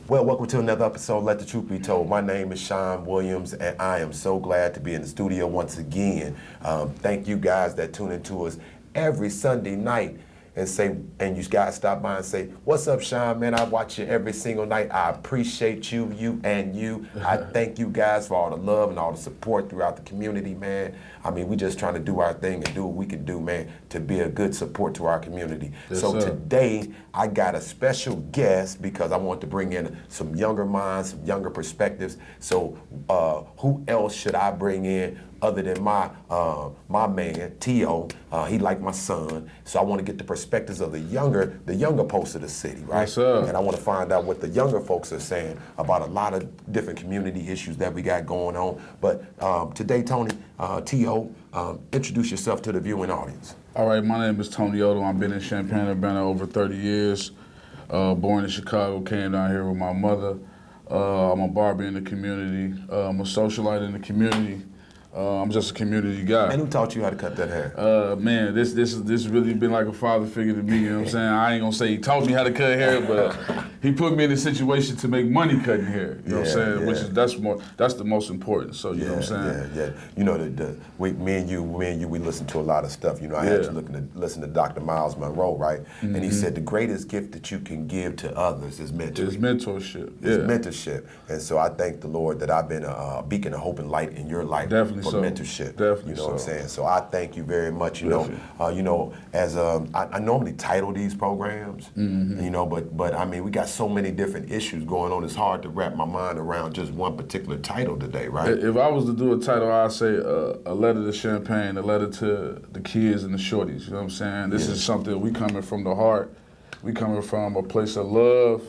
Well, welcome to another episode of Let the Truth Be Told. My name is Sean Williams, and I am so glad to be in the studio once again. Thank you guys that tune into us every Sunday night and you guys stop by and say, "What's up, Sean, man? I watch you every single night. I appreciate you. I thank you guys for all the love and all the support throughout the community, man. I mean, we just trying to do our thing and do what we can do, man, to be a good support to our community." Yes, so sir. Today, I got a special guest because I want to bring in some younger minds, some younger perspectives. So who else should I bring in other than my man, T.O.? He like my son. So I want to get the perspectives of the younger post of the city, right? Yes, sir. And I want to find out what the younger folks are saying about a lot of different community issues that we got going on. But today, Tony, T.O., introduce yourself to the viewing audience. All right, my name is Tony Odom. I've been in Champaign-Urbana over 30 years. Born in Chicago, came down here with my mother. I'm a barber in the community. I'm a socialite in the community. I'm just a community guy. And who taught you how to cut that hair? Man, this really been like a father figure to me, you know what I'm saying? I ain't gonna say he taught me how to cut hair, but he put me in a situation to make money cutting hair, you know what I'm saying? Yeah. Which is, that's the most important, so you know what I'm saying? Yeah. You know, me and you, we listen to a lot of stuff. You know, I had to listen to Dr. Miles Monroe, right? And he said the greatest gift that you can give to others is mentoring. It's mentorship. It's mentorship. And so I thank the Lord that I've been a beacon of hope and light in your life. Definitely for so. mentorship. Definitely you know what I'm so. saying? So I thank you very much. You know, as I normally title these programs, you know, but I mean, we got so many different issues going on. It's hard to wrap my mind around just one particular title today, right? If I was to do a title, I'd say a letter to Champaign, a letter to the kids and the shorties. You know what I'm saying? This is something we coming from the heart. We coming from a place of love.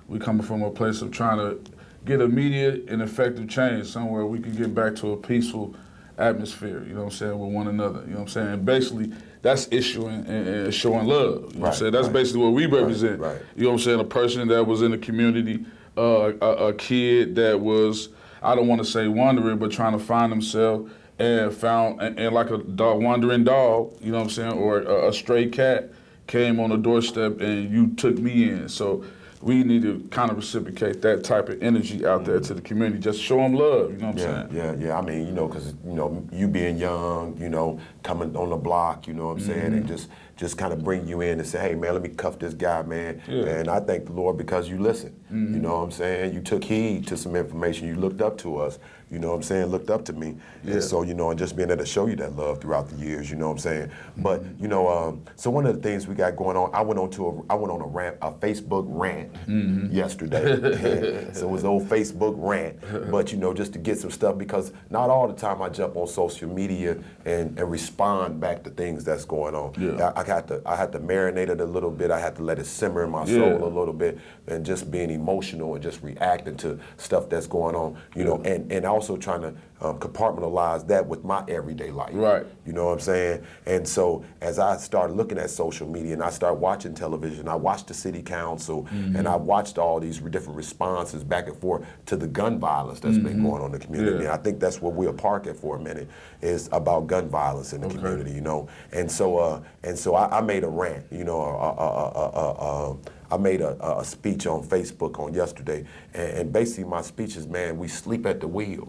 We coming from a place of trying to get immediate and effective change somewhere we can get back to a peaceful atmosphere, you know what I'm saying, with one another, you know what I'm saying? And basically, that's issuing and showing love, you know what I'm saying? That's basically what we represent. Right. You know what I'm saying? A person that was in the community, a kid that was, I don't want to say wandering, but trying to find himself and found, and like a wandering dog, you know what I'm saying, or a stray cat came on the doorstep and you took me in. So we need to kind of reciprocate that type of energy out there to the community. Just show them love, you know what I'm saying? Yeah. I mean, you know, because, you know, you being young, you know, coming on the block, you know what I'm saying, and just kind of bring you in and say, hey, man, let me cuff this guy, man. Yeah. And I thank the Lord because you listened. You know what I'm saying? You took heed to some information. You looked up to us. You know what I'm saying? Looked up to me. Yeah. And so, you know, and just being able to show you that love throughout the years, you know what I'm saying? But, you know, so one of the things we got going on, I went on a Facebook rant yesterday. So it was an old Facebook rant. But, you know, just to get some stuff, because not all the time I jump on social media and respond back to things that's going on. Yeah. I had to marinate it a little bit. I had to let it simmer in my soul a little bit, and just being emotional and just reacting to stuff that's going on, you know, and also trying to compartmentalize that with my everyday life. Right. You know what I'm saying? And so as I started looking at social media and I started watching television, I watched the city council and I watched all these different responses back and forth to the gun violence that's been going on in the community. And I think that's what we'll park it for a minute, is about gun violence in the community, you know? And so I made a rant, you know, I made a speech on Facebook on yesterday, and basically my speech is, man, we sleep at the wheel.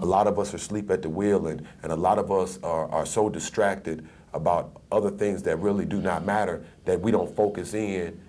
A lot of us are asleep at the wheel, and a lot of us are so distracted about other things that really do not matter that we don't focus in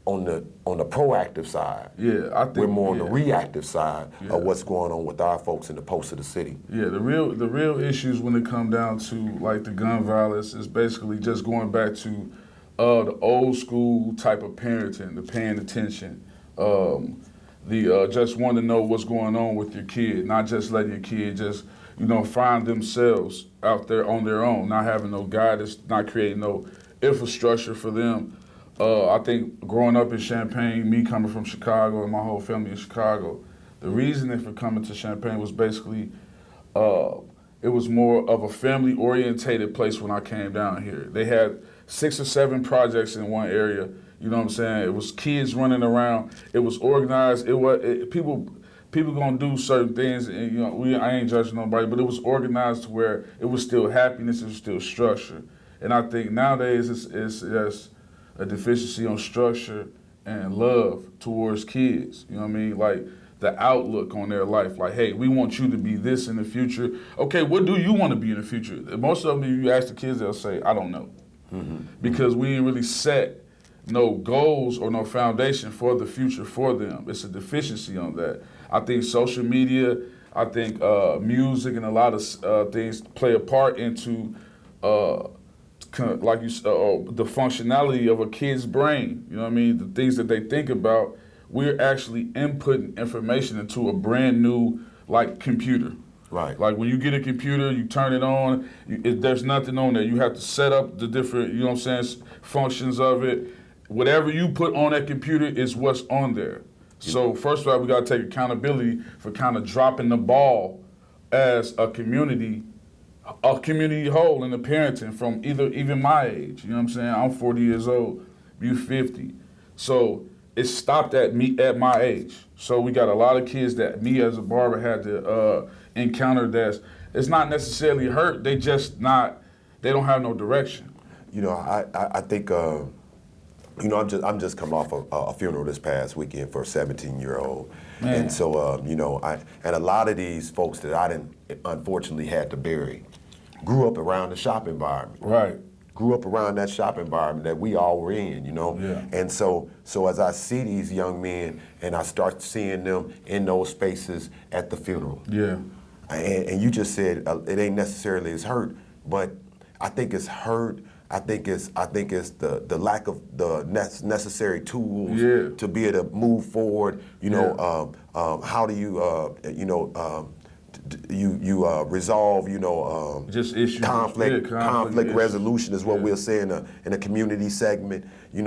on the proactive side. Yeah, I think we're more on the reactive side of what's going on with our folks in the post of the city. Yeah, the real issues when it come down to like the gun violence is basically just going back to the old school type of parenting, the paying attention, just wanting to know what's going on with your kid, not just letting your kid just, you know, find themselves out there on their own, not having no guidance, not creating no infrastructure for them. I think growing up in Champaign, me coming from Chicago and my whole family in Chicago, the reasoning for coming to Champaign was basically, it was more of a family-orientated place when I came down here. They had 6 or 7 projects in one area. You know what I'm saying? It was kids running around. It was organized. People gonna do certain things, and you know, I ain't judging nobody, but it was organized to where it was still happiness, it was still structure. And I think nowadays it's a deficiency on structure and love towards kids. You know what I mean? Like the outlook on their life. Like, hey, we want you to be this in the future. Okay, what do you want to be in the future? Most of them, if you ask the kids, they'll say, I don't know. Because we ain't really set no goals or no foundation for the future for them. It's a deficiency on that. I think social media, I think music and a lot of things play a part into like you the functionality of a kid's brain. You know what I mean? The things that they think about. We're actually inputting information into a brand new like computer. Right. Like when you get a computer, you turn it on, there's nothing on there. You have to set up the different, you know what I'm saying, functions of it. Whatever you put on that computer is what's on there. So first of all, we got to take accountability for kind of dropping the ball as a community whole in the parenting from even my age. You know what I'm saying? I'm 40 years old, you 50. So it stopped at my age. So we got a lot of kids that me as a barber had to encounter that it's not necessarily hurt, they don't have no direction. You know, I think you know, I'm just coming off a funeral this past weekend for a 17-year-old. And so you know, and a lot of these folks that I didn't unfortunately had to bury grew up around the shop environment. Right. Grew up around that shop environment that we all were in, you know? Yeah. And so as I see these young men and I start seeing them in those spaces at the funeral. Yeah. And you just said it ain't necessarily as hurt, but I think it's hurt. I think it's the lack of the necessary tools to be able to move forward. You know, how do you you know you resolve, you know, just issues, conflict issues. resolution is what we'll say in a community segment. You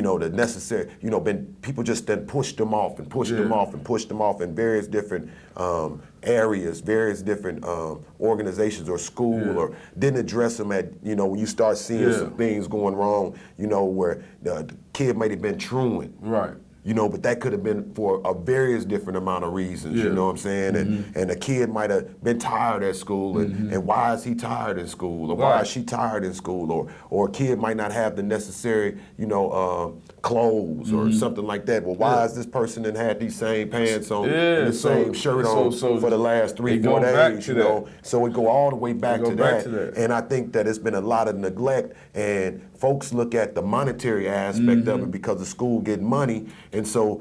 know, the necessary, you know, people just then pushed them off and pushed them off and pushed them off in various different areas, various different organizations or school, or didn't address them at, you know, when you start seeing some things going wrong, you know, where the kid might have been truant. Right. You know, but that could have been for a various different amount of reasons, you know what I'm saying? And a kid might have been tired at school, and why is he tired in school? Or why is she tired in school? Or a kid might not have the necessary, you know, clothes or something like that. Well, why is this person and had these same pants on and the same shirt on for the last 3-4 days, you know? So it go all the way back to that. And I think that it's been a lot of neglect, and folks look at the monetary aspect of it because the school get money, and so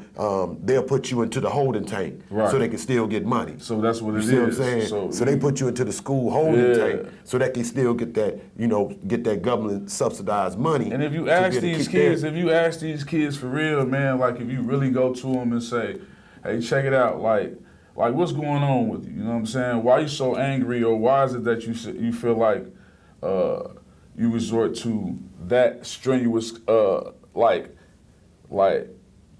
they'll put you into the holding tank so they can still get money. So that's what it is. You see what I'm saying? So they put you into the school holding tank so they can still get that, you know, get that government subsidized money. And if you ask these kids, for real, man, like if you really go to them and say, hey, check it out, like what's going on with you? You know what I'm saying? Why are you so angry, or why is it that you feel like you resort to that strenuous, like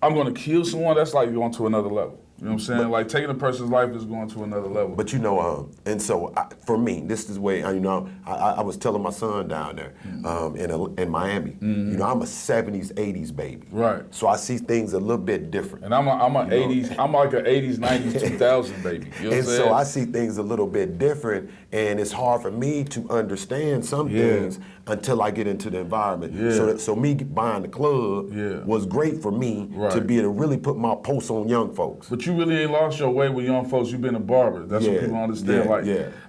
I'm gonna kill someone? That's like going to another level. You know what I'm saying? Like taking a person's life is going to another level. But you know, and so for me, this is the way, you know, I was telling my son down there in Miami, you know, I'm a 70s, 80s baby. Right. So I see things a little bit different. And I'm an 80s, I'm like an 80s, 90s, 2000 baby. You know what I'm saying? So I see things a little bit different, and it's hard for me to understand some things until I get into the environment. So me buying the club was great for me to be able to really put my pulse on young folks. But you really ain't lost your way with young folks. You've been a barber. That's what people understand.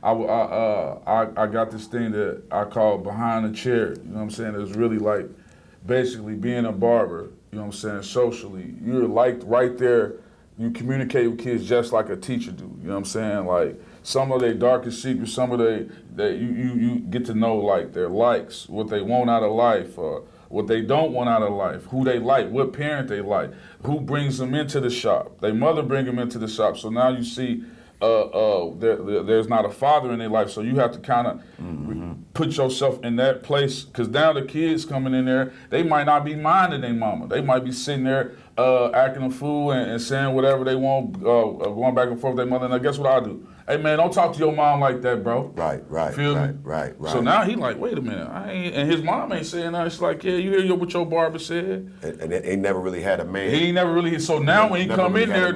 I got this thing that I call behind the chair. You know what I'm saying? It's really like basically being a barber. You know what I'm saying? Socially, you're like right there. You communicate with kids just like a teacher do. You know what I'm saying? Like some of their darkest secrets, some of you get to know like their likes, what they want out of life, what they don't want out of life, who they like, what parent they like, who brings them into the shop. Their mother bring them into the shop. So now you see there's not a father in their life. So you have to kind of put yourself in that place, because now the kids coming in there, they might not be minding their mama. They might be sitting there acting a fool and saying whatever they want, going back and forth with their mother. And guess what I do? Hey man, don't talk to your mom like that, bro. Right. Feel me? Right. So now he like, wait a minute, and his mom ain't saying that. She's like, yeah, you hear what your barber said. And they never really had a man. He never really. So now when he come in there,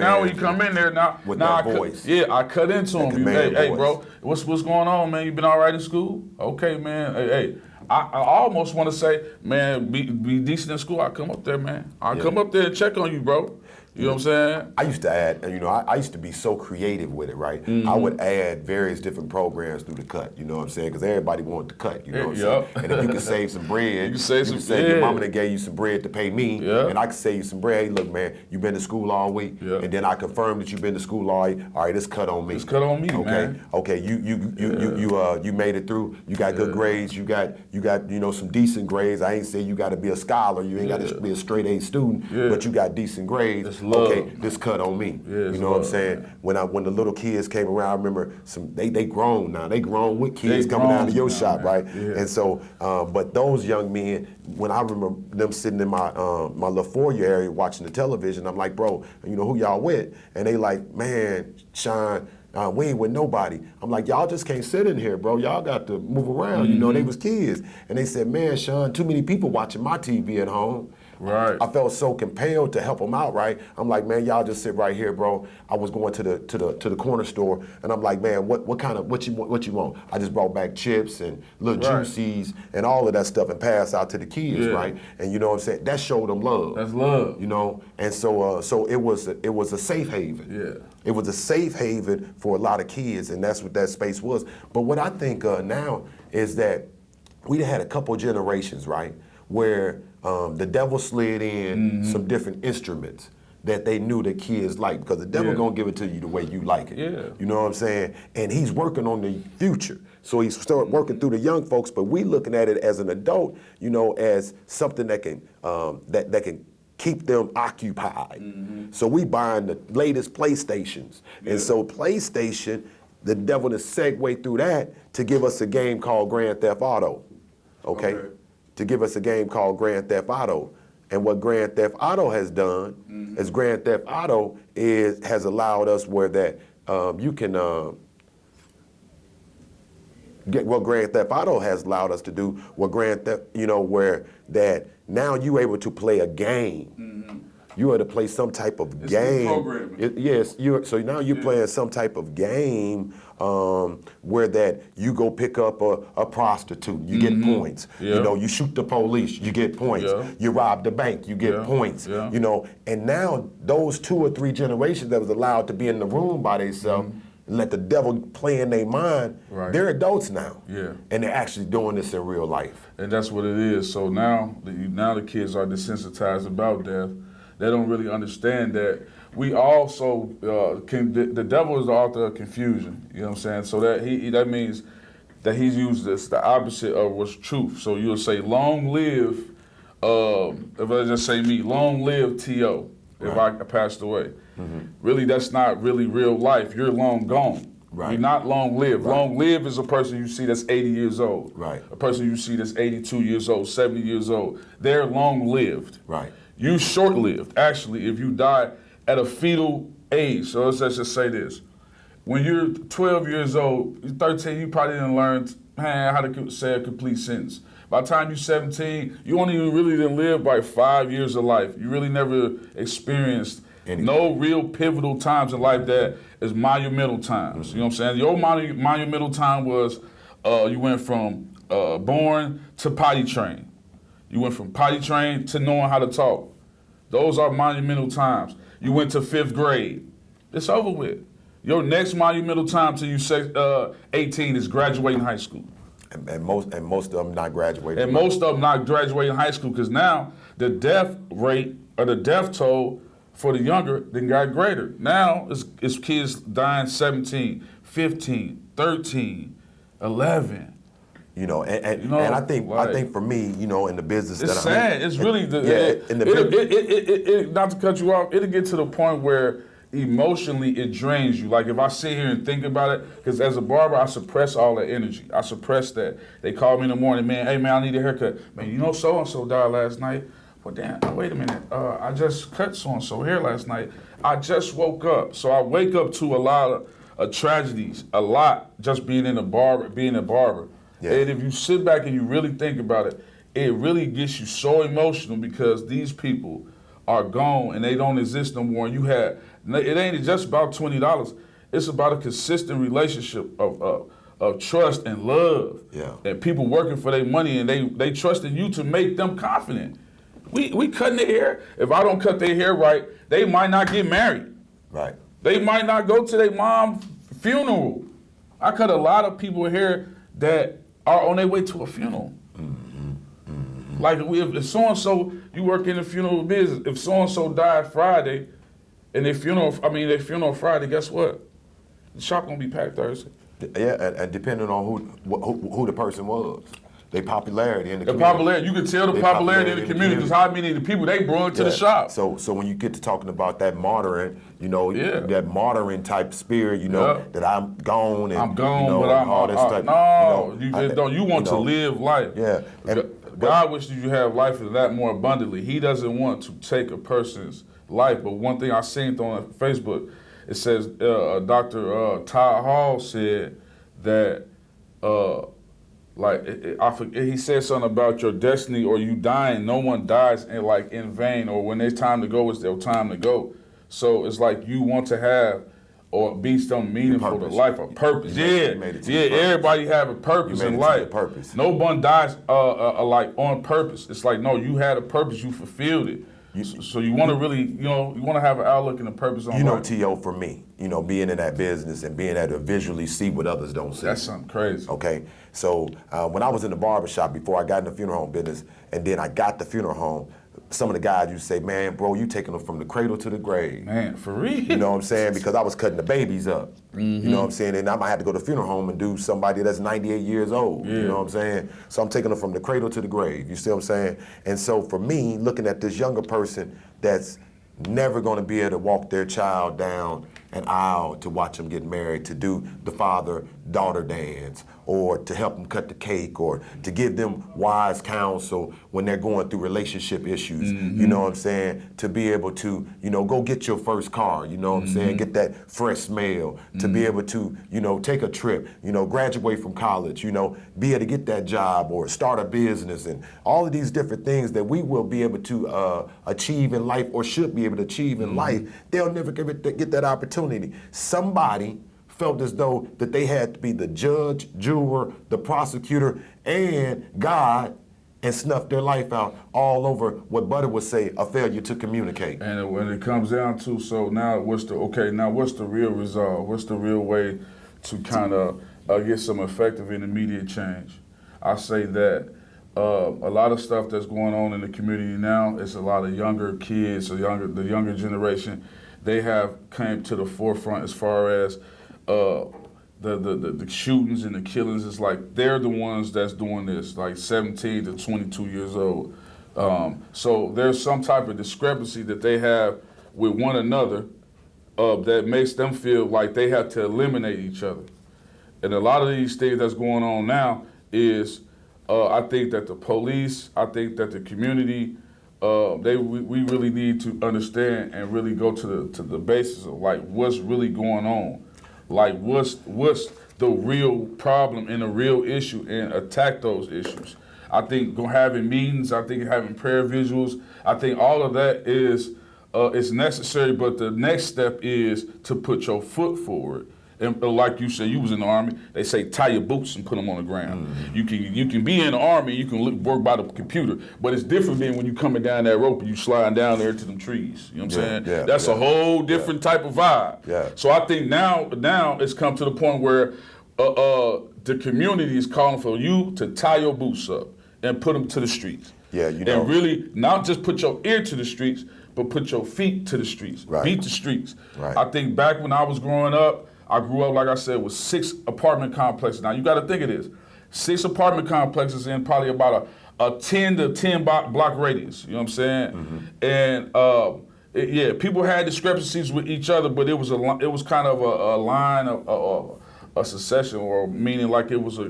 with that voice. I cut into him. Hey, bro, what's going on, man? You been all right in school? Okay, man. Hey, I almost want to say, man, be decent in school. I come up there, man. I come up there and check on you, bro. You know what I'm saying? I used to add, I used to be so creative with it, right? I would add various different programs through the cut, you know what I'm saying? Because everybody wanted to cut, you know what I'm saying? And if you can save some bread, you can say your mama that gave you some bread to pay me, and I can save you some bread. Hey, look, man, you been to school all week, and then I confirm that you've been to school all week. All right, it's cut on me. It's cut on me, man. Okay, you made it through. You got good grades. You got some decent grades. I ain't say you got to be a scholar. You ain't got to be a straight A student, but you got decent grades. Okay, this cut on me. You know what I'm saying? When the little kids came around, I remember they grown now. They grown with kids coming down to your shop, man. Right? Yeah. And so, but those young men, when I remember them sitting in my little foyer area watching the television, I'm like, bro, who y'all with? And they like, man, Sean, we ain't with nobody. I'm like, y'all just can't sit in here, bro. Y'all got to move around. They was kids. And they said, man, Sean, too many people watching my TV at home. Right. I felt so compelled to help them out, right? I'm like, man, y'all just sit right here, bro. I was going to the corner store, and I'm like, man, what you want? I just brought back chips and little juices and all of that stuff and passed out to the kids, right? And you know what I'm saying? That showed them love. That's love. And so it was a safe haven. Yeah. It was a safe haven for a lot of kids, and that's what that space was. But what I think now is that we had a couple generations, right, where the devil slid in some different instruments that they knew the kids liked, because the devil gonna give it to you the way you like it. Yeah. You know what I'm saying? And he's working on the future. So he's started working through the young folks, but we looking at it as an adult, as something that can that can keep them occupied. So we buying the latest PlayStations. And so PlayStation, the devil to segue through that to give us a game called Grand Theft Auto. Okay? To give us a game called Grand Theft Auto. And what Grand Theft Auto has done is Grand Theft Auto has allowed us where that you can get what Grand Theft Auto has allowed us to do. What Grand Theft, where that now you able to play a game. You are to play some type of game. Yes, so now you're playing some type of game where that you go pick up a prostitute, you get points. You shoot the police, you get points. You rob the bank, you get points. And now those 2 or 3 generations that was allowed to be in the room by themselves and let the devil play in their mind, they're adults now. And they're actually doing this in real life. And that's what it is. So now the kids are desensitized about death. They don't really understand that we also the devil is the author of confusion. You know what I'm saying? So that means that he's used the opposite of what's truth. So you'll say, long live, if I just say me, long live T.O. if I passed away. Really, that's not really real life. You're long gone. You're not long lived. Long lived is a person you see that's 80 years old. A person you see that's 82 years old, 70 years old. They're long lived. You short-lived, actually, if you die at a fetal age. So let's just say this. When you're 12 years old, you're 13, you probably didn't learn how to say a complete sentence. By the time you're 17, you only really didn't live by 5 years of life. You really never experienced no real pivotal times in life that is monumental times. You know what I'm saying? Your monumental time was you went from born to potty trained. You went from potty trained to knowing how to talk. Those are monumental times. You went to 5th grade. It's over with. Your next monumental time till you 18 is graduating high school. And most of them not graduating. And most of them not graduating high school, because now the death rate or the death toll for the younger then got greater. Now it's kids dying 17, 15, 13, 11. And I think for me, in the business it's that sad. I'm in, it's really not to cut you off. It'll get to the point where emotionally it drains you. Like if I sit here and think about it, because as a barber I suppress all that energy. I suppress that. They call me in the morning, man. Hey man, I need a haircut. Man, so and so died last night. Well, damn. Wait a minute. I just cut so and so hair last night. I just woke up. So I wake up to a lot of tragedies. A lot just being a barber. And if you sit back and you really think about it, it really gets you so emotional, because these people are gone and they don't exist no more. And it ain't just about $20. It's about a consistent relationship of of trust and love. Yeah. And people working for their money, and they trusting you to make them confident. We cutting their hair. If I don't cut their hair right, they might not get married. Right. They might not go to their mom's funeral. I cut a lot of people hair that are on their way to a funeral. Like if so-and-so, you work in the funeral business, if so-and-so died Friday and their funeral Friday, guess what? The shop gonna be packed Thursday. Yeah, and depending on who the person was, their popularity in the community. Popularity, you can tell the popularity in the community because how many of the people they brought to the shop. So when you get to talking about that martyring, that martyring type spirit, that I'm gone and I'm gone, but I'm all this type. No, you want to live life. Yeah. God wishes you have life in that more abundantly. He doesn't want to take a person's life. But one thing I seen on Facebook, it says Dr. Todd Hall said that he said something about your destiny or you dying. No one dies in vain, or when it's time to go, it's their time to go. So it's like you want to have or be something meaningful to life, a purpose. Everybody have a purpose in life. No one dies on purpose. It's like, no, you had a purpose, you fulfilled it. So you want to really, you want to have an outlook and a purpose on life. T.O., for me, being in that business and being able to visually see what others don't see. That's something crazy. Okay, so when I was in the barbershop before I got in the funeral home business, and then I got the funeral home, some of the guys used to say, man, bro, you taking them from the cradle to the grave. Man, for real? You know what I'm saying? Because I was cutting the babies up. You know what I'm saying? And I might have to go to the funeral home and do somebody that's 98 years old. You know what I'm saying? So I'm taking them from the cradle to the grave. You see what I'm saying? And so for me, looking at this younger person that's never going to be able to walk their child down an aisle to watch them get married, to do the father-daughter dance, or to help them cut the cake, or to give them wise counsel when they're going through relationship issues. You know what I'm saying? To be able to, go get your first car, you know what I'm saying? Get that fresh smell, to be able to, take a trip, graduate from college, be able to get that job or start a business, and all of these different things that we will be able to achieve in life or should be able to achieve in life. They'll never get that opportunity. Somebody felt as though that they had to be the judge, juror, the prosecutor, and God, and snuff their life out all over what Butter would say, a failure to communicate. And when it comes down to, so now what's the real resolve? What's the real way to kind of get some effective and immediate change? I say that a lot of stuff that's going on in the community now, it's a lot of younger kids, the younger generation. They have came to the forefront as far as the shootings and the killings. It's like they're the ones that's doing this, like 17 to 22 years old. So there's some type of discrepancy that they have with one another that makes them feel like they have to eliminate each other. And a lot of these things that's going on now is, I think that the police, I think that the community, we really need to understand and really go to the basis of like what's really going on, like what's the real problem and the real issue, and attack those issues. I think having meetings, I think having prayer visuals, I think all of that is necessary. But the next step is to put your foot forward. And like you said, you was in the Army. They say tie your boots and put them on the ground. You can be in the Army, you can work by the computer, but it's different than when you coming down that rope and you sliding down there to them trees. You know what I'm saying? That's a whole different type of vibe. So I think now it's come to the point where the community is calling for you to tie your boots up and put them to the streets. And really not just put your ear to the streets, but put your feet to the streets. Beat the streets. I think back when I was growing up, I grew up, like I said, with 6 apartment complexes. Now, you got to think of this. 6 apartment complexes in probably about a 10 to 10 block radius. You know what I'm saying? And, people had discrepancies with each other, but it was kind of a line of a succession, or meaning like it was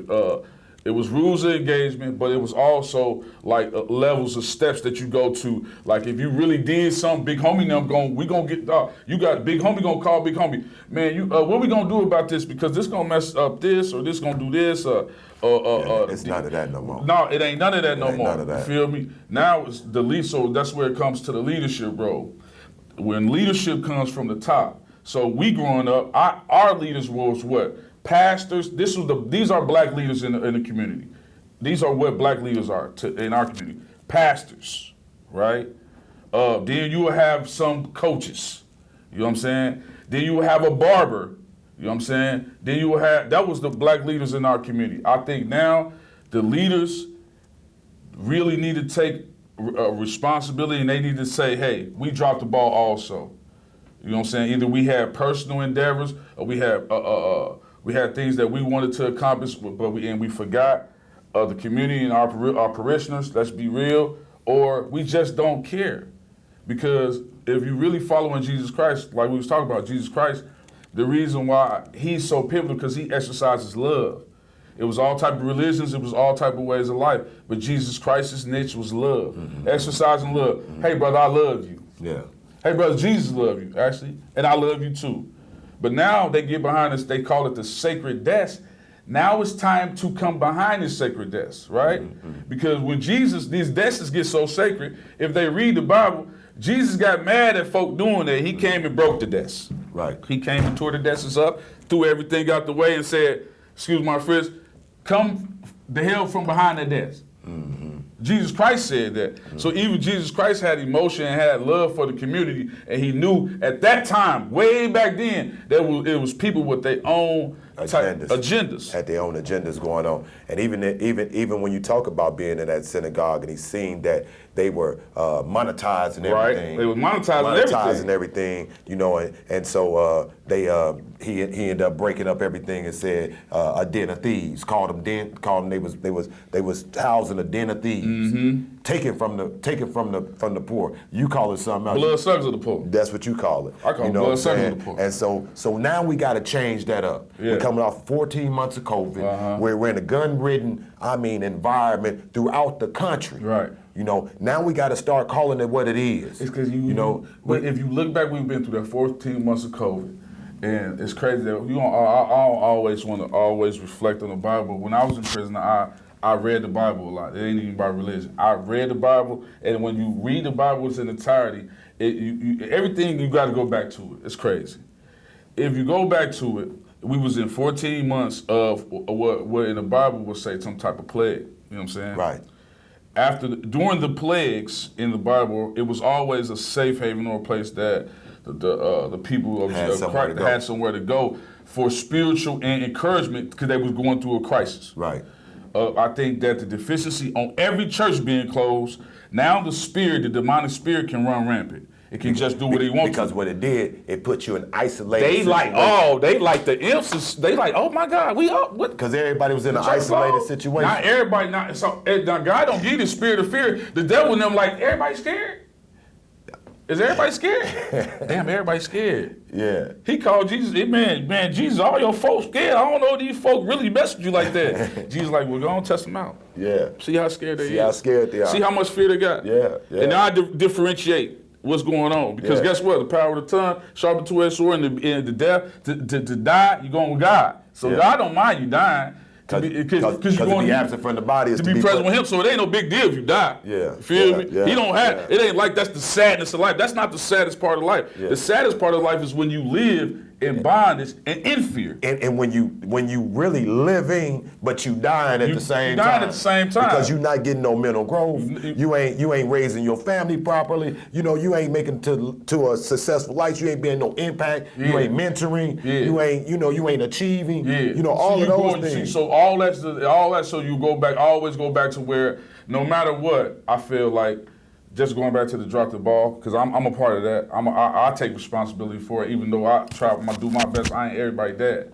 it was rules of engagement, but it was also like levels of steps that you go to. Like if you really did something, Big Homie we gonna get, you got Big Homie gonna call Big Homie. Man, what we gonna do about this? Because this gonna mess up this, or this gonna do this, it's none of that no more. No, it ain't none of that no more. You feel me? Now it's the lead, so that's where it comes to the leadership role. When leadership comes from the top. So we growing up, our leaders was what? pastors. These are black leaders in the community. These are what black leaders are in our community. Pastors, right? Then you will have some coaches. You know what I'm saying? Then you will have a barber. You know what I'm saying? Then you will have, that was the black leaders in our community. I think now the leaders really need to take responsibility, and they need to say, hey, we dropped the ball also. You know what I'm saying? Either we had personal endeavors, or we had things that we wanted to accomplish, but we forgot the community and our parishioners, let's be real, or we just don't care. Because if you really following Jesus Christ, like we was talking about Jesus Christ, the reason why he's so pivotal because he exercises love. It was all type of religions, it was all type of ways of life, but Jesus Christ's niche was love, exercising love. Hey brother, I love you. Yeah. Hey brother, Jesus love you, actually, and I love you too. But now they get behind us, they call it the sacred desk. Now it's time to come behind this sacred desk, right? Because when Jesus, these desks get so sacred, if they read the Bible, Jesus got mad at folk doing that. He came and broke the desk. Right. He came and tore the desks up, threw everything out the way and said, excuse my friends, come the hell from behind the desk. Jesus Christ said that. So even Jesus Christ had emotion and had love for the community, and he knew at that time, way back then, that it was people with their own agendas. Had their own agendas going on. And even when you talk about being in that synagogue and he's seeing that they were monetizing everything. Right, they were monetizing everything. You know, and so he ended up breaking up everything and said a den of thieves. Called them they was housing a den of thieves. Taken from the poor. You call it something else. Blood suckers of the poor. That's what you call it. I call it blood suckers of the poor. And so now we got to change that up. Yeah. We're coming off 14 months of COVID. We're in a gun-ridden, environment throughout the country. Right. You know, now we got to start calling it what it is. It's because But if you look back, we've been through that 14 months of COVID, and it's crazy that I always want to reflect on the Bible. When I was in prison, I read the Bible a lot. It ain't even about religion. I read the Bible, and when you read the Bible in entirety, everything you got to go back to it. It's crazy. If you go back to it, we was in 14 months of what in the Bible would say some type of plague. You know what I'm saying? Right. During the plagues in the Bible, it was always a safe haven or a place that the people of Christ had somewhere to go for spiritual and encouragement because they was going through a crisis. Right. I think that the deficiency on every church being closed, now the demonic spirit can run rampant. It can just do what he wants. Because what it did, it put you in isolated situation. They like the imps. They like, oh my God, we up. Because everybody was in an isolated situation. Not everybody. Now God don't give you the spirit of fear. The devil and them like, everybody scared? Is everybody scared? Damn, everybody scared. Yeah. He called Jesus, man, Jesus, all your folks scared. I don't know if these folks really mess with you like that. Jesus like, well, go on, test them out. Yeah. See how scared they See how scared they are. See how much fear they got. Yeah. And now I differentiate what's going on. Because guess what? The power of the tongue, sharper two-edged sword, and the death, to die, you're going with God. So God don't mind you dying. Because you're going to be absent from the body is to be present with him. So it ain't no big deal if you die. Yeah. Feel me? He don't have, it ain't like that's the sadness of life. That's not the saddest part of life. Yeah. The saddest part of life is when you live in bondage and in fear. And when you really living, but you dying at the same time. Dying at the same time. Because you're not getting no mental growth. You ain't raising your family properly. You know, you ain't making to a successful life. You ain't being no impact. Yeah. You ain't mentoring. Yeah. You ain't achieving. Yeah. You know, all of those things. So all that so you always go back to where no matter what, I feel like just going back to the drop the ball, because I'm a part of that. I take responsibility for it, even though I do my best. I ain't everybody dad.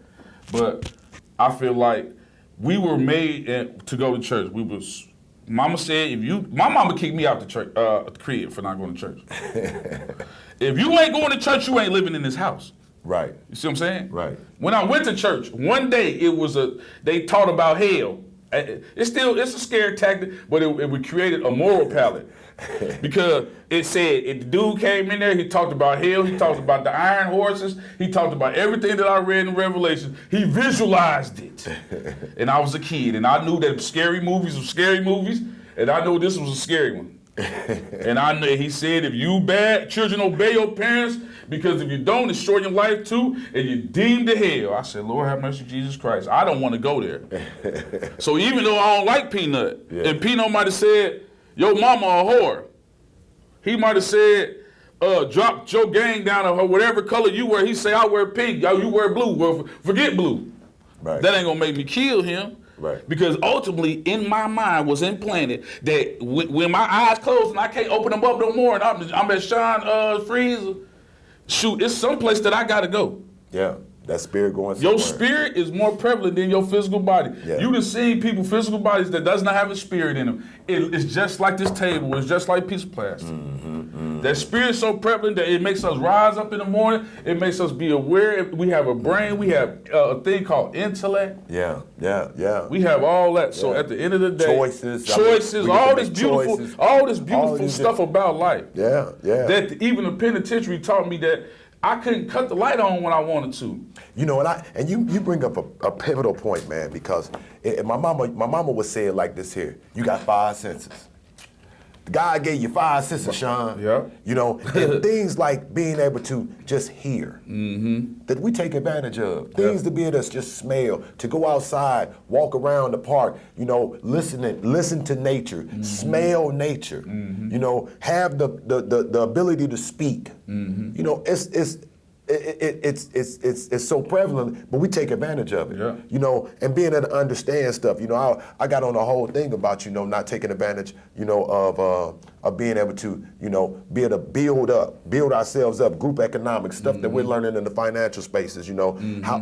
But I feel like we were made to go to church. Mama said, my mama kicked me out the church, the crib for not going to church. If you ain't going to church, you ain't living in this house. Right. You see what I'm saying? Right. When I went to church, one day they taught about hell. It's a scare tactic, but it created a moral palette. Because it said, if the dude came in there, he talked about hell, he talked about the iron horses, he talked about everything that I read in Revelation. He visualized it. And I was a kid, and I knew that scary movies were scary movies, and I knew this was a scary one. And I know he said, if you bad, children obey your parents, because if you don't, it's short your life too, and you're deemed to hell. I said, Lord have mercy, Jesus Christ. I don't want to go there. So even though I don't like Peanut, and Peanut might have said, your mama a whore. He might have said, drop your gang down to her, whatever color you wear. He say, I wear pink, you wear blue. Well, forget blue. Right. That ain't gonna make me kill him. Right. Because ultimately, in my mind was implanted that when my eyes close and I can't open them up no more, and I'm at Sean Freeze, shoot, it's someplace that I gotta go. Yeah, that spirit going somewhere. Your spirit is more prevalent than your physical body. Yeah. You done seen people, physical bodies that does not have a spirit in them. It's just like this table. It's just like a piece of plastic. That spirit's so prevalent that it makes us rise up in the morning. It makes us be aware. We have a brain. We have a thing called intellect. Yeah. We have all that. So at the end of the day, choices, all this beautiful stuff about life. Yeah. That even the penitentiary taught me that I couldn't cut the light on when I wanted to. You know, and you bring up a pivotal point, man, because my mama would say it like this here: you got 5 senses. God gave you 5 senses, Sean. Yeah. You know, and things like being able to just hear, that we take advantage of. Things to be able to just smell, to go outside, walk around the park, you know, listen to nature, smell nature, you know, have the ability to speak. You know, it's so prevalent, but we take advantage of it. Yeah. You know, and being able to understand stuff. You know, I got on the whole thing about, you know, not taking advantage, you know, of being able to, you know, be able to build ourselves up, group economics, stuff that we're learning in the financial spaces, you know,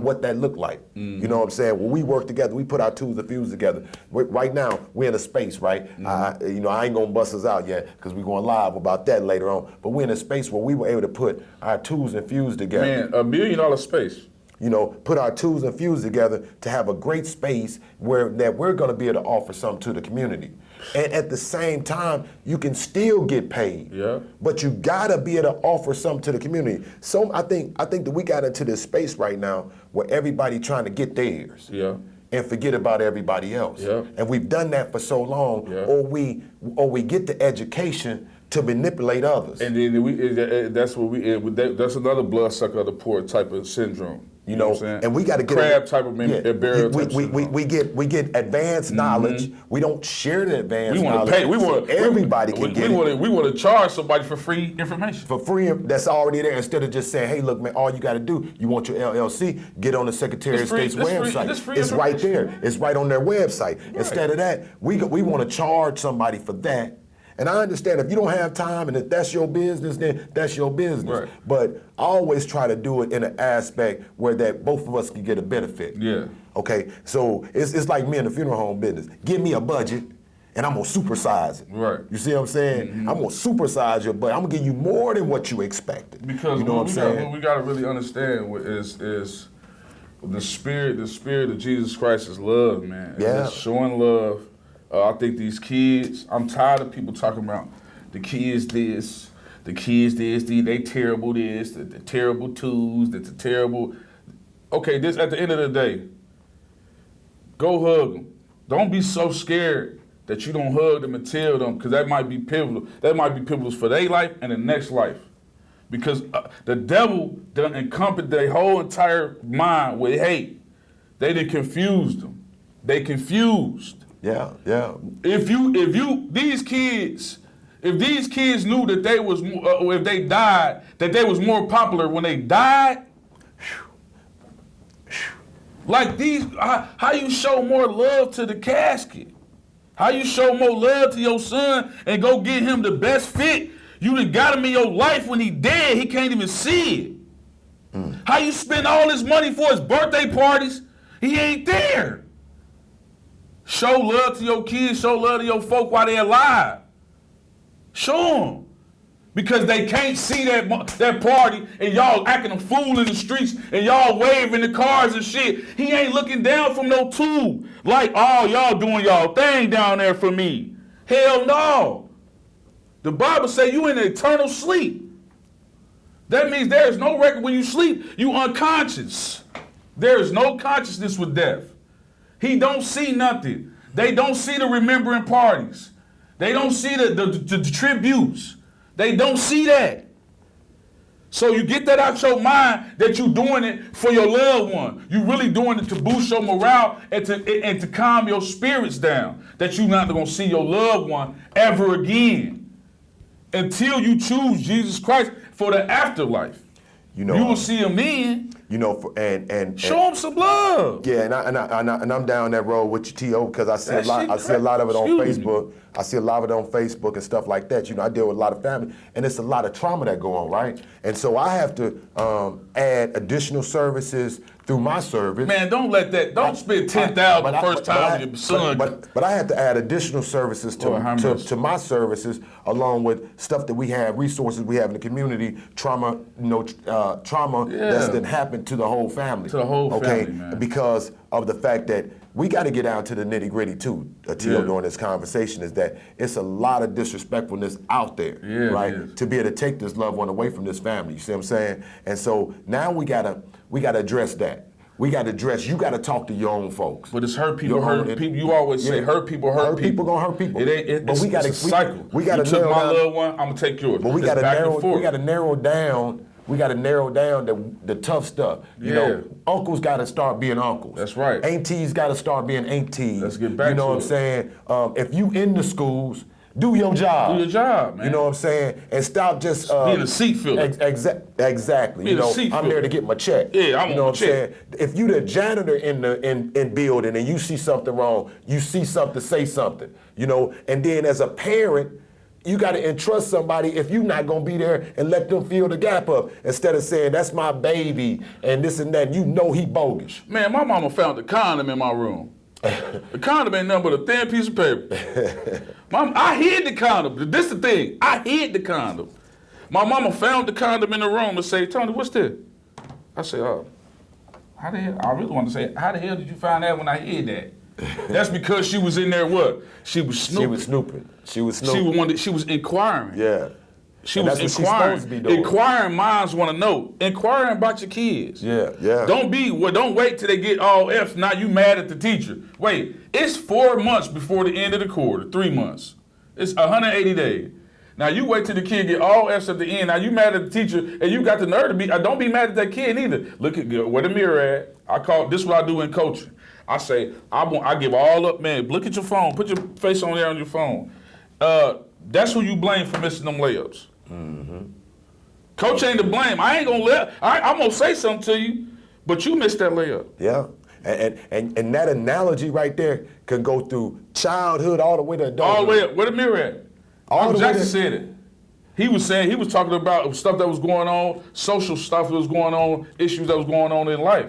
what that look like. You know what I'm saying? When we work together, we put our tools and fuse together. Right now, we're in a space, right? You know, I ain't gonna bust us out yet because we're going live about that later on. But we're in a space where we were able to put our tools and fuse together. Man, $1 million space. You know, put our tools and fuse together to have a great space that we're going to be able to offer something to the community. And at the same time, you can still get paid. Yeah. But you got to be able to offer something to the community. So I think that we got into this space right now where everybody trying to get theirs. Yeah. And forget about everybody else. Yeah. And we've done that for so long, Yeah. or we get the education to manipulate others. And then that's another bloodsucker of the poor type of syndrome. You know, what I'm saying? and we got to get crab type of burial type we get advanced knowledge. We don't share the advanced knowledge. Everybody can get it. We want to charge somebody for free information. For free, that's already there. Instead of just saying, hey, look, man, all you got to do, you want your LLC, get on the Secretary of State's website. It's right there. It's right on their website. Right. Instead of that, we want to charge somebody for that. And I understand if you don't have time and if that's your business, then that's your business. Right. But I always try to do it in an aspect where that both of us can get a benefit. Yeah. Okay, so it's like me in the funeral home business. Give me a budget and I'm gonna supersize it. Right. You see what I'm saying? I'm gonna supersize your budget. I'm gonna give you more than what you expected. Because you know what I'm saying? What we gotta really understand is the spirit of Jesus Christ is love, man. Yeah. It's showing love. I think these kids, I'm tired of people talking about the kids this, they terrible this, the terrible twos, the terrible. Okay, this at the end of the day, go hug them. Don't be so scared that you don't hug them and tell them, because that might be pivotal. That might be pivotal for their life and the next life. Because the devil done encompassed their whole entire mind with hate. They done confused them. They confused. Yeah. If these kids knew that they was, if they died, that they was more popular when they died, like these, how you show more love to the casket? How you show more love to your son and go get him the best fit? You done got him in your life when he dead, he can't even see it. How you spend all this money for his birthday parties, he ain't there. Show love to your kids, show love to your folk while they're alive. Show them. Because they can't see that party and y'all acting a fool in the streets and y'all waving the cars and shit. He ain't looking down from no tube like, oh, y'all doing y'all thing down there for me. Hell no. The Bible say you in eternal sleep. That means there is no record when you sleep, you unconscious. There is no consciousness with death. He don't see nothing. They don't see the remembering parties. They don't see the tributes. They don't see that. So you get that out your mind that you're doing it for your loved one. You're really doing it to boost your morale and to calm your spirits down. That you're not going to see your loved one ever again until you choose Jesus Christ for the afterlife. You will see him then. And show him some love. Yeah, and I'm down that road with you, T.O., because I see a lot of it on Facebook. I see a lot of it on Facebook and stuff like that. I deal with a lot of family, and it's a lot of trauma that go on, right? And so I have to add additional services through my service. Man, don't spend $10,000 the first time your son. But I have to add additional services to my services, along with stuff that we have, resources we have in the community, trauma that's been happened to the whole family. To the whole family, man. Because of the fact that we got to get down to the nitty gritty too, during this conversation, is that it's a lot of disrespectfulness out there, right? To be able to take this loved one away from this family, you see what I'm saying? And so now we gotta address that. We got to address, you got to talk to your own folks. But it's hurt people, people. You always say hurt people, hurt people. Hurt people gonna hurt people. It's a cycle. We got to took my loved one, I'm going to take yours. But we got to narrow down. We got to narrow down the tough stuff. You know, uncles got to start being uncles. That's right. Aunties got to start being aunties. Let's get back to it. You know what I'm saying? If you in the schools, do your job. Do your job, man. You know what I'm saying? And stop just being a seat filler. Exactly. Being a seat filler. I'm there to get my check. Yeah, you know what I'm saying? If you the janitor in building and you see something wrong, you see something, say something. And then as a parent, you got to entrust somebody if you're not going to be there and let them fill the gap up instead of saying, that's my baby and this and that. He bogus. Man, my mama found a condom in my room. The condom ain't nothing but a thin piece of paper. I hid the condom. This the thing. I hid the condom. My mama found the condom in the room and said, Tony, what's this? I said, how the hell? I really want to say, how the hell did you find that when I hid that? That's because she was in there what? She was snooping. She was snooping. She was inquiring. Yeah. She was inquiring. Inquiring minds want to know. Inquiring about your kids. Yeah. Don't wait till they get all F's. Now you mad at the teacher. Wait, it's 4 months before the end of the quarter. 3 months. It's 180 days. Now you wait till the kid get all F's at the end. Now you mad at the teacher, and you got the nerve to be. Don't be mad at that kid either. Look at where the mirror at. This is what I do in coaching. I say I give all up, man. Look at your phone. Put your face on there on your phone. That's who you blame for missing them layups. Mm-hmm. Coach ain't to blame. I'm gonna say something to you, but you missed that layup. Yeah, and that analogy right there can go through childhood all the way to adulthood. All the way up. Where the mirror at? Michael Jackson said it. He was talking about stuff that was going on, social stuff that was going on, issues that was going on in life.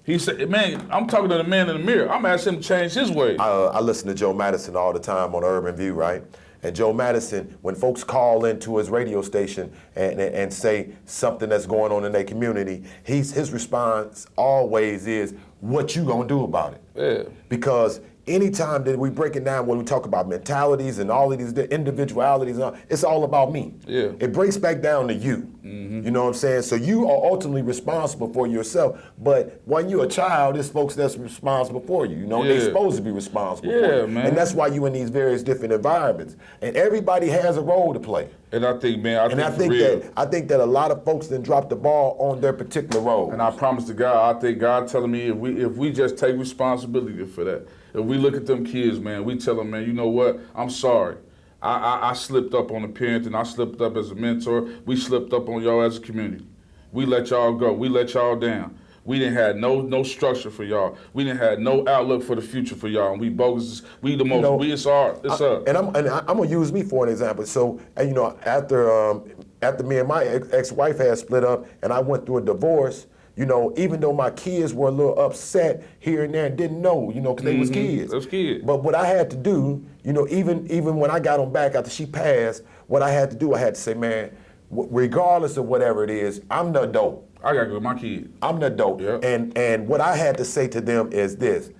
He said, man, I'm talking to the man in the mirror. I'm asking him to change his way. I listen to Joe Madison all the time on Urban View, right? And Joe Madison, when folks call into his radio station and say something that's going on in their community, his response always is, what you gonna do about it? Yeah. Because anytime that we break it down when we talk about mentalities and all of these individualities, it's all about me. Yeah. It breaks back down to you. Mm-hmm. You know what I'm saying? So you are ultimately responsible for yourself. But when you're a child, it's folks that's responsible for you. They're supposed to be responsible for you. Man. And that's why you're in these various different environments. And everybody has a role to play. And I think, man, I think that a lot of folks then drop the ball on their particular role. And I promise to God, I think God telling me if we just take responsibility for that. If we look at them kids, man, we tell them, man, you know what? I'm sorry. I slipped up on the parenting. I slipped up as a mentor. We slipped up on y'all as a community. We let y'all go. We let y'all down. We didn't have no structure for y'all. We didn't have no outlook for the future for y'all. And we bogus. We the most. It's up. And I'm gonna use me for an example. So after me and my ex-wife had split up, and I went through a divorce. Even though my kids were a little upset here and there and didn't know, because they was kids. Those kids. But what I had to do, even when I got them back after she passed, what I had to do, I had to say, man, regardless of whatever it is, I'm the adult. I gotta go with my kid. I'm the adult. Yep. And what I had to say to them is this,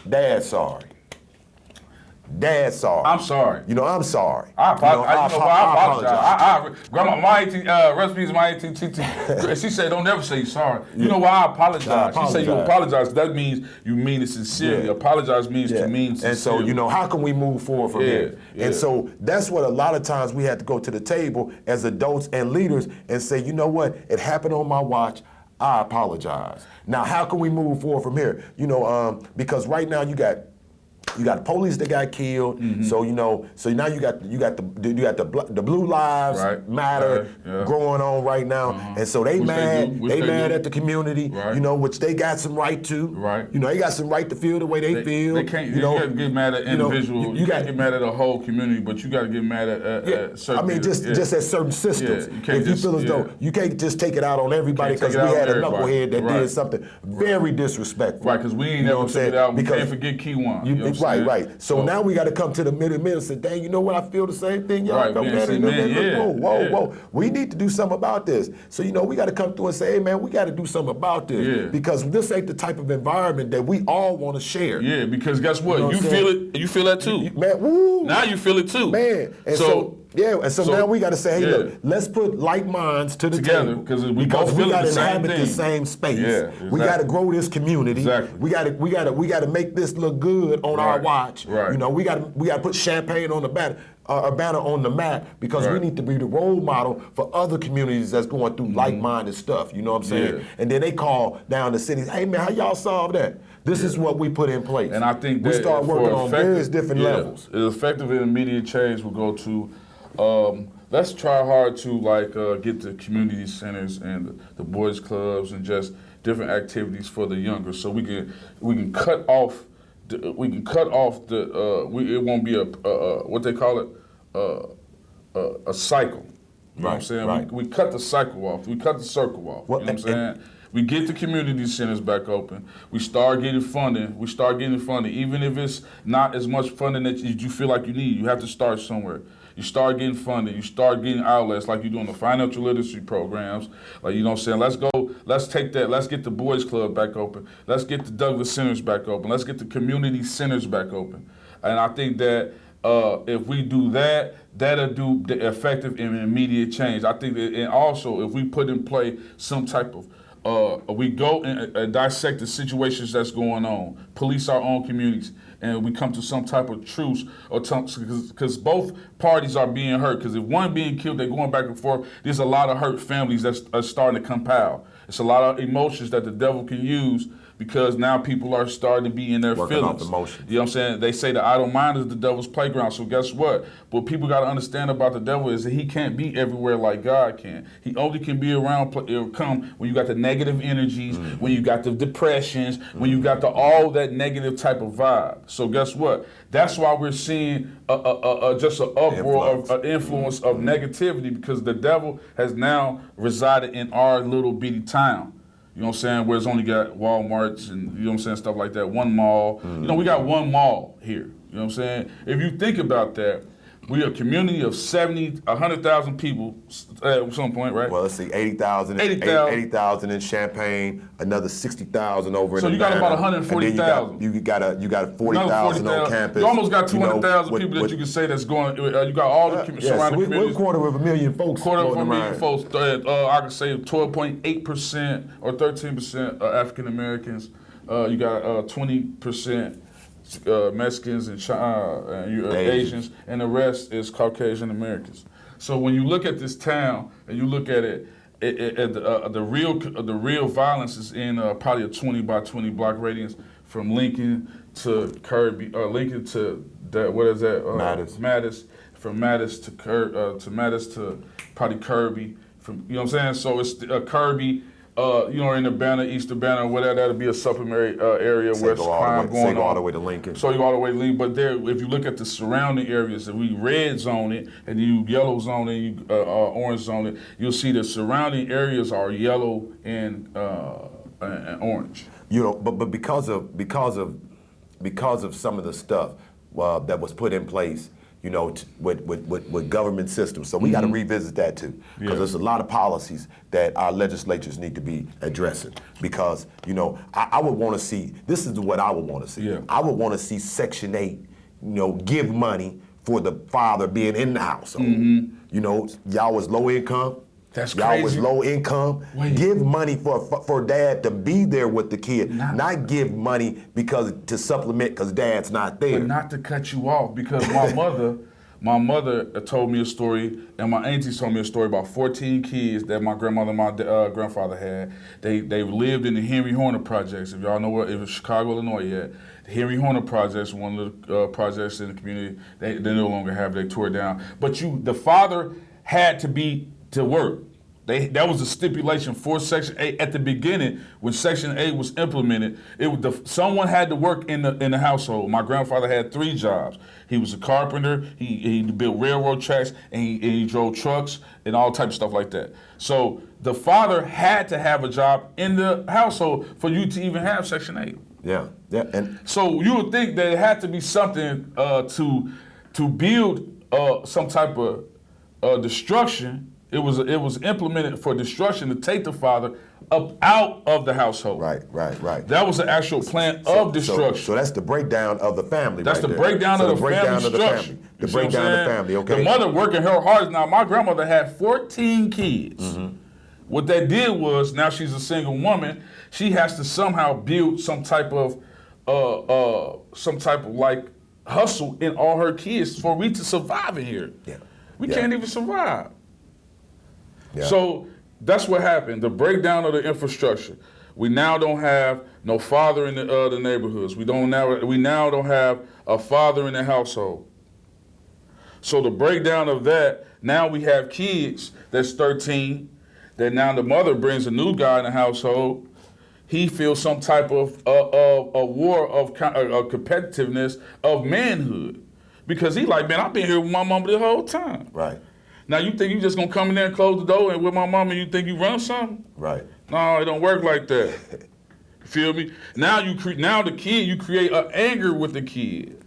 Dad, sorry. Dad's sorry. I'm sorry. You know, I'm sorry. I apologize. Grandma, my auntie, recipes, my auntie, she said, don't never say sorry. You know why I apologize? She said you apologize. That means you mean it sincerely. Apologize means to mean sincerely. And so, you know, how can we move forward from here? And so that's what a lot of times we have to go to the table as adults and leaders and say, you know what, it happened on my watch. I apologize. Now, how can we move forward from here? You know, because right now you got police that got killed. So you know, so now you got the Blue Lives Matter going on right now, and so they mad at the community. You know, which they got some right to. You know, they got some right to feel the way they feel. They can't. You got to get mad at individuals. You got to get mad at a whole community, but you got to get mad at certain. I mean, just at certain systems. If you feel as though you can't just take it out on everybody because we had a knucklehead that did something very disrespectful. Right, because we ain't never took it out. We can't forget Key One. Right. So now we got to come to the middle and say, dang, you know what? I feel the same thing. Y'all whoa. We need to do something about this. So, you know, we got to come through and say, hey, man, we got to do something about this. Because this ain't the type of environment that we all want to share. Yeah, because guess what? You feel it. You feel that too. Man, woo. Now you feel it too. Man. And so now we got to say, hey, look, let's put like minds together because we got to inhabit the same space. Exactly. We got to grow this community. Exactly. We got to make this look good on our watch. You know, we got to put champagne on the banner. A banner on the map because we need to be the role model for other communities that's going through like-minded stuff. You know what I'm saying? And then they call down the cities, hey man, how y'all solve that? This is what we put in place. And I think we start working on various different levels. Effective and immediate change will go to let's try hard to get the community centers and the boys clubs and just different activities for the younger, so we can cut off. It won't be a what they call it, a cycle. You know what I'm saying? We cut the cycle off. We cut the circle off. You know what I'm saying? We get the community centers back open. We start getting funding. Even if it's not as much funding that you feel like you need. You have to start somewhere. You start getting funding. You start getting outlets like you're doing the financial literacy programs. Like, you know what I'm saying? Let's take that. Let's get the Boys Club back open. Let's get the Douglas Centers back open. Let's get the community centers back open. And I think that if we do that, that'll do the effective and immediate change. I think that, and also if we put in play some type of we go and dissect the situations that's going on, police our own communities, and we come to some type of truce, or because both parties are being hurt. Because if one being killed, they're going back and forth. There's a lot of hurt families that's starting to compile. It's a lot of emotions that the devil can use because now people are starting to be in their working feelings. Off emotions. You know what I'm saying? They say the idle mind is the devil's playground. So guess what? What people got to understand about the devil is that he can't be everywhere like God can. He only can be around, come when you got the negative energies, when you got the depressions, when you got all that negative type of vibe. So guess what? That's why we're seeing just an uproar of influence of negativity, because the devil has now resided in our little bitty town. You know what I'm saying? Where it's only got Walmarts and, you know what I'm saying, stuff like that. One mall. You know, we got one mall here. You know what I'm saying? If you think about that, we're a community of 100,000 people at some point, right? Well, let's see, 80,000 in Champaign, another 60,000 over in So you got about 140,000. You got 40,000 on campus. You almost got 200,000 people that you can say that's going. You got all the surrounding communities. We're 250,000 folks. Folks. I could say 12.8% or 13% African Americans. You got 20%. Mexicans and Asians, and the rest is Caucasian Americans. So when you look at this town and you look at it, the real violence is in probably a 20 by 20 block radius from Lincoln to Kirby, Lincoln to what is that? Mattis. From Mattis to probably Kirby. From, you know what I'm saying? So it's Kirby. In Urbana, East Urbana, whatever, that'll be a supplementary area where it's crime going on. So you go all the way to Lincoln. So you go all the way to Lincoln. But there, if you look at the surrounding areas, if we red zone it, and you yellow zone it, you orange zone it, you'll see the surrounding areas are yellow and orange. You know, but because of some of the stuff that was put in place, you know, with government systems. So we got to revisit that too, because there's a lot of policies that our legislatures need to be addressing. Because, you know, I would want to see, this is what I would want to see. I would want to see Section 8 give money for the father being in the household. You know, y'all was low income. That's y'all crazy. was low income. Wait. Give money for dad to be there with the kid, not give money to supplement because dad's not there. But not to cut you off, because my mother told me a story, and my aunties told me a story about 14 kids that my grandmother and my grandfather had. They lived in the Henry Horner projects. If y'all know where, if it's Chicago, Illinois yet, the Henry Horner projects, one of the projects in the community, they no longer have. They tore it down. But the father had to be to work. That was a stipulation for Section 8 at the beginning. When Section 8 was implemented, someone had to work in the household. My grandfather had 3 jobs. He was a carpenter. He built railroad tracks, and he drove trucks and all types of stuff like that. So the father had to have a job in the household for you to even have Section 8. Yeah. And so you would think that it had to be something to build some type of destruction. It was implemented for destruction to take the father up out of the household. Right. That was the actual plan of destruction. So that's the breakdown of the family. That's right the there. breakdown of the family structure. The breakdown of the family. Okay. The mother working her hardest. Now my grandmother had 14 kids. What that did was, now she's a single woman. She has to somehow build some type of like hustle in all her kids for we to survive in here. Yeah. We can't even survive. Yeah. So that's what happened, the breakdown of the infrastructure. We now don't have no father in the neighborhoods. We now don't have a father in the household. So the breakdown of that, now we have kids that's 13, that now the mother brings a new guy in the household. He feels some type of a war of competitiveness of manhood. Because he like, man, I've been here with my mama the whole time. Right. Now you think you just gonna come in there and close the door and with my mama you think you run something? Right. No, it don't work like that. You feel me? Now you create an anger with the kid.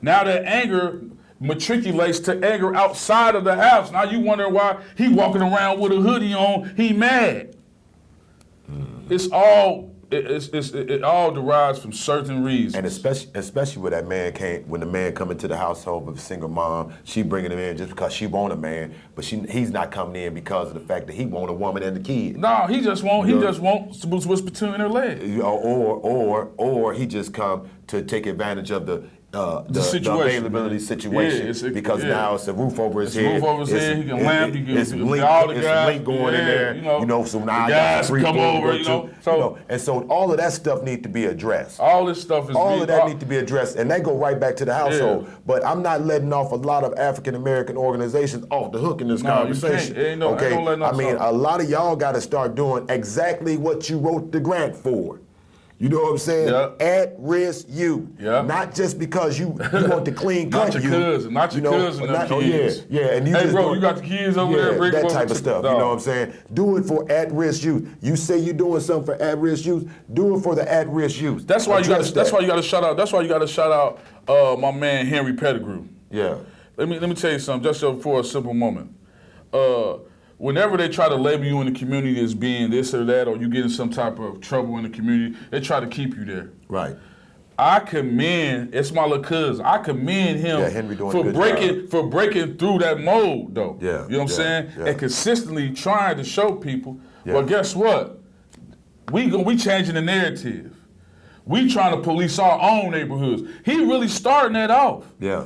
Now that anger matriculates to anger outside of the house. Now you wonder why he walking around with a hoodie on, he mad. It all derives from certain reasons. And especially when the man come into the household with a single mom, she bringing him in just because she want a man, but he's not coming in because of the fact that he want a woman and the kid. No, he just wants to whisper between her legs. Or he just come to take advantage of the availability situation, because now it's a roof over his head. Roof over his head. He can lamp. He can it's all the guys. Link going in there. So now the guys come over. And so all of that stuff need to be addressed. All this stuff is all of that need to be addressed, and they go right back to the household. Yeah. But I'm not letting off a lot of African American organizations off the hook in this conversation. Ain't a lot of y'all got to start doing exactly what you wrote the grant for. You know what I'm saying? Yep. At-risk youth. Yep. Not just because you want to clean cut you. Not your cousin, kids. And you hey, just bro, you got the kids over there. Bring that type of stuff. You know what I'm saying? Do it for at-risk youth. You say you're doing something for at-risk youth. Do it for the at-risk youth. That's why you got to shout out. That's why you got to shout out my man Henry Pettigrew. Yeah. Let me tell you something. Just for a simple moment. Whenever they try to label you in the community as being this or that, or you get in some type of trouble in the community, they try to keep you there. Right. I commend, it's my little cousin, I commend him for breaking through that mold, though. Yeah. You know what I'm saying? Yeah. And consistently trying to show people, well, guess what? We changing the narrative. We trying to police our own neighborhoods. He really starting that off. Yeah.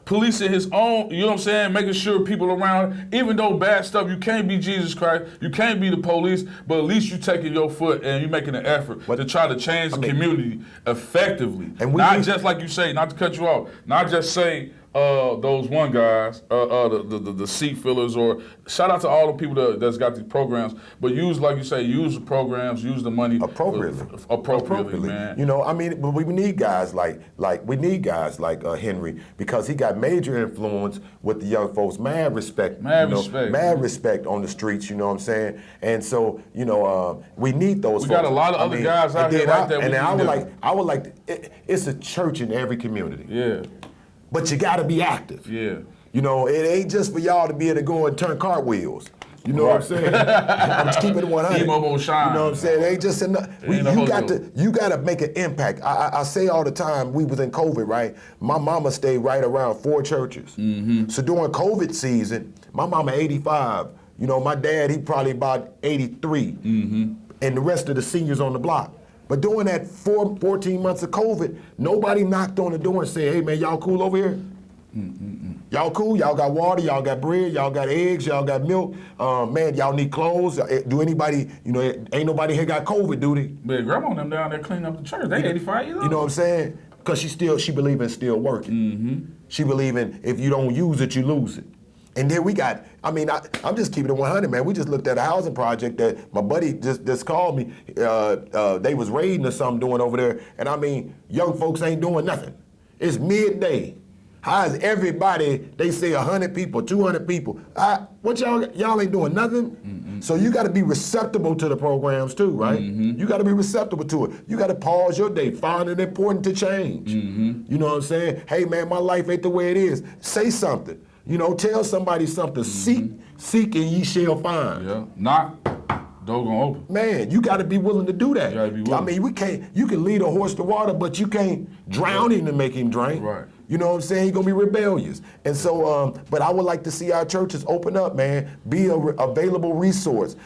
Policing his own, you know what I'm saying? Making sure people around, even though bad stuff, you can't be Jesus Christ, you can't be the police, but at least you taking your foot and you making an effort to try to change the community effectively. And not just like you say, not to cut you off, not just say, those one guys, the seat fillers, or shout out to all the people that's got these programs, but use, like you say, use the programs, use the money appropriately, man. You know, I mean, we need guys like Henry, because he got major influence with the young folks. Mad respect on the streets. You know what I'm saying? And so, we need those. We got a lot of other guys out here like that. And I would like. It's a church in every community. Yeah. But you got to be active. Yeah. It ain't just for y'all to be able to go and turn cartwheels. You know what I'm saying? I'm just keeping it 100. Emo shine. You know what I'm saying? It ain't just enough. You got to make an impact. I say all the time, we was in COVID, right? My mama stayed right around 4 churches. So during COVID season, my mama 85. You know, my dad, he probably about 83. And the rest of the seniors on the block. But during that 14 months of COVID, nobody knocked on the door and said, hey man, y'all cool over here? Y'all cool? Y'all got water? Y'all got bread? Y'all got eggs? Y'all got milk? Man, y'all need clothes? Do anybody, you know, ain't nobody here got COVID, do they? But grandma and them down there cleaning up the church. They 85 years old. You know what I'm saying? Because she believe in still working. She believe in if you don't use it, you lose it. And then we got, I'm just keeping it 100, man. We just looked at a housing project that my buddy just called me. They was raiding or something doing over there. And young folks ain't doing nothing. It's midday. How is everybody, they say 100 people, 200 people. What y'all ain't doing nothing? So you got to be receptible to the programs too, right? You got to be receptible to it. You got to pause your day, find it important to change. You know what I'm saying? Hey man, my life ain't the way it is. Say something. You know, tell somebody something. Seek and ye shall find. Yeah. Knock, door gonna open. Man, you got to be willing to do that. You gotta be willing. You can lead a horse to water, but you can't drown him to make him drink. Right. You know what I'm saying? He's gonna be rebellious. And so, but I would like to see our churches open up, man. Be a available resource.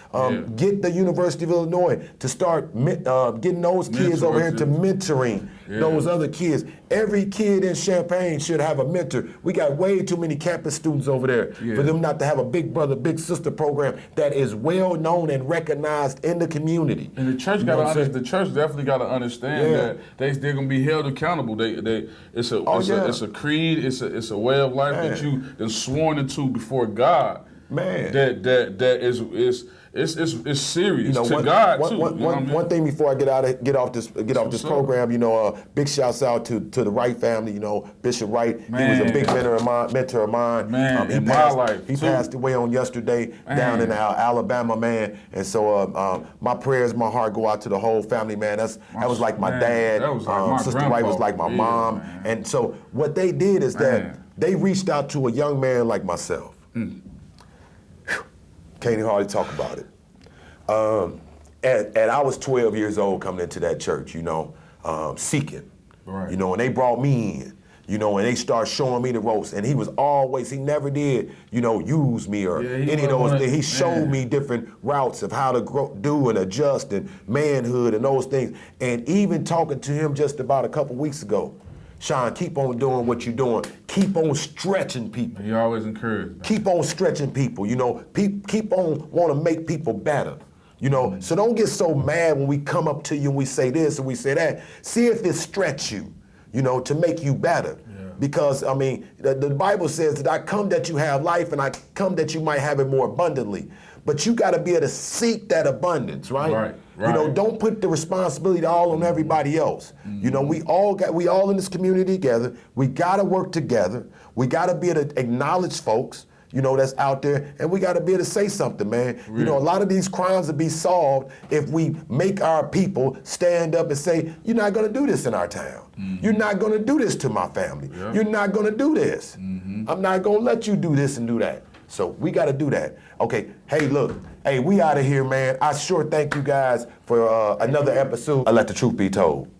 Get the University of Illinois to start getting those kids over here to mentoring those other kids. Every kid in Champaign should have a mentor. We got way too many campus students over there for them not to have a big brother, big sister program that is well known and recognized in the community. And the church the church definitely got to understand that they're gonna be held accountable. It's a creed. It's a way of life that you've been sworn into before God. Man, that is serious. You know, to God too. One thing before I get off this program, you know, big shouts out to the Wright family. You know, Bishop Wright. Man. He was a big mentor of mine. Man, he passed away on yesterday down in Alabama, man. And so my prayers, my heart go out to the whole family, man. That was like my dad. That was like my Sister grandpa. Wright was like my mom. Man. And so what they did is that they reached out to a young man like myself. Can't hardly talk about it. And I was 12 years old coming into that church, you know, seeking. Right. You know, and they brought me in, you know, and they started showing me the ropes. And he never did, you know, use me or any of those things. He showed me different routes of how to do and adjust and manhood and those things. And even talking to him just about a couple weeks ago, Sean, keep on doing what you're doing. Keep on stretching people. He always encouraged. Keep on stretching people, you know. Keep on want to make people better, you know. So don't get so mad when we come up to you and we say this and we say that. See if it stretch you, you know, to make you better. Because, the Bible says that I come that you have life and I come that you might have it more abundantly. But you got to be able to seek that abundance, right? Right. You know, don't put the responsibility all on everybody else. You know, we all in this community together. We got to work together. We got to be able to acknowledge folks, you know, that's out there, and we got to be able to say something, man. You know, a lot of these crimes will be solved if we make our people stand up and say, you're not going to do this in our town. You're not going to do this to my family. You're not going to do this. I'm not going to let you do this and do that. So we got to do that. Okay, hey, look. Hey, we out of here, man. I sure thank you guys for another episode. I let the truth be told.